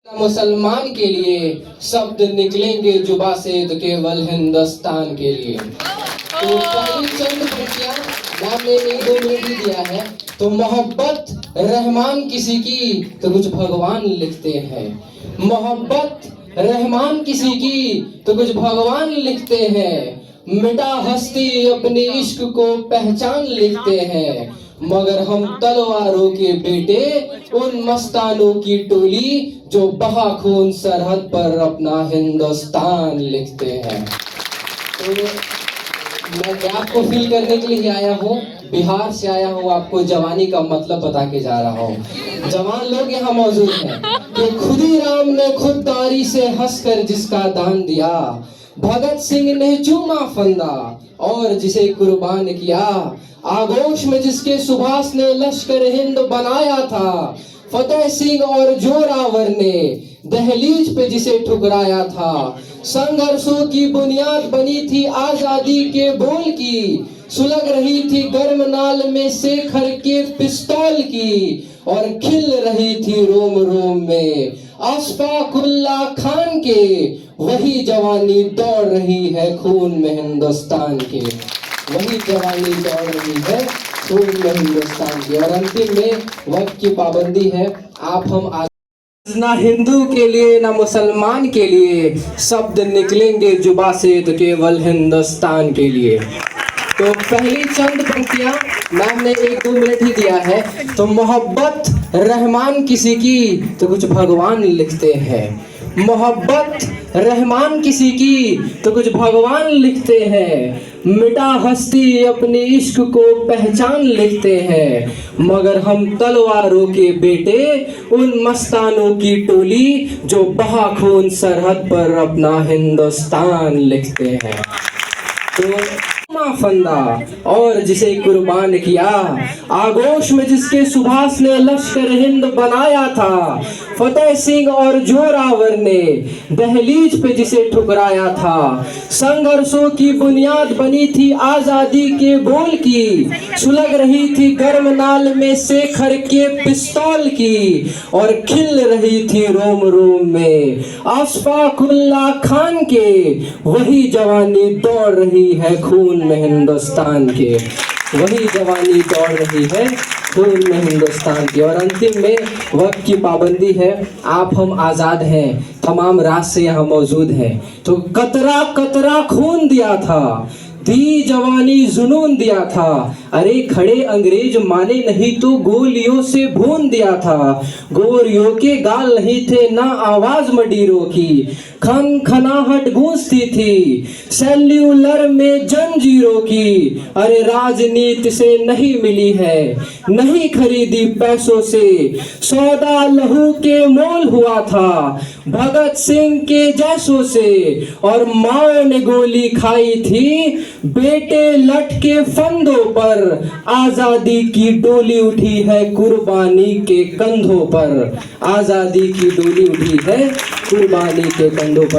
मुसलमान के लिए शब्द निकलेंगे जुबा से तो केवल हिंदुस्तान के लिए। तो पहली चंद पंक्तियां मैम ने एक दो मिनट ही दिया है। तो मोहब्बत रहमान किसी की तो कुछ भगवान लिखते हैं। मोहब्बत रहमान किसी की तो कुछ भगवान लिखते हैं। मिटा हस्ती अपने इश्क को पहचान लिखते हैं। मगर हम तलवारों के बेटे उन मस्तानों की टोली जो बहा खून सरहद पर अपना हिंदुस्तान लिखते हैं। तो मैं गैप को फील करने के लिए आया हूँ, बिहार से आया हूँ, आपको जवानी का मतलब बता के जा रहा हूँ। जवान लोग यहाँ मौजूद हैं कि खुदी राम ने खुददारी से हंसकर जिसका दान दिया, भगत सिंह ने चूमा फंदा और जिसे कुर्बान किया, आगोश में जिसके सुभाष ने लश्कर हिंद बनाया था, फतेह सिंह और जोरावर ने दहलीज पे जिसे ठुकराया था, संघर्षों की बुनियाद बनी थी आजादी के बोल की, सुलग रही थी गर्म नाल में शेखर के पिस्तौल की, और खिल रही थी रोम रोम में अशफाकुल्ला खान के, वही जवानी दौड़ रही है खून में हिंदुस्तान के, वही जवानी दौड़ रही है खून में हिंदुस्तान की। और अंतिम में वक्त की पाबंदी है, आप हम ना हिंदू के लिए ना मुसलमान के लिए शब्द निकलेंगे जुबा से तो केवल हिंदुस्तान के लिए। तो पहली चंद पंक्तियां मैम ने एक दो मिनट ही दिया है। तो मोहब्बत रहमान किसी की तो कुछ भगवान लिखते हैं। मोहब्बत रहमान किसी की तो कुछ भगवान लिखते हैं। मिटा हस्ती अपने इश्क को पहचान लिखते हैं। मगर हम तलवारों के बेटे उन मस्तानों की टोली जो बहा खून सरहद पर अपना हिंदुस्तान लिखते हैं। तो फंदा और जिसे कुर्बान किया, आगोश में जिसके सुभाष ने लश्कर हिंद बनाया था, फतेह सिंह और जोरावर ने दहलीज पे जिसे ठुकराया था, संघर्षों की बुनियाद बनी थी आजादी के बोल की, सुलग रही थी गर्म नाल में शेखर के पिस्तौल की, और खिल रही थी रोम रोम में अशफाकुल्ला खान के, वही जवानी दौड़ रही है खून में हिंदुस्तान के, वही जवानी दौड़ रही है खून में हिंदुस्तान की। और अंतिम में वक्त की पाबंदी है, आप हम आजाद हैं, तमाम राज से यहाँ मौजूद हैं। तो कतरा कतरा खून दिया था, दी जवानी जुनून दिया था, अरे खड़े अंग्रेज माने नहीं तो गोलियों से भून दिया था, गोरियों के गाल नहीं थे ना आवाज मडीरों की, खन खनाहट गूंजती थी सेल्यूलर में जंजीरों की, अरे राजनीति से नहीं मिली है, नहीं खरीदी पैसों से, सौदा लहू के मोल हुआ था भगत सिंह के जैसों से, और माओ ने गोली खाई थी बेटे लट के फंदों पर, आजादी की डोली उठी है कुर्बानी के कंधों पर, आजादी की डोली उठी है कुर्बानी के कंधों पर।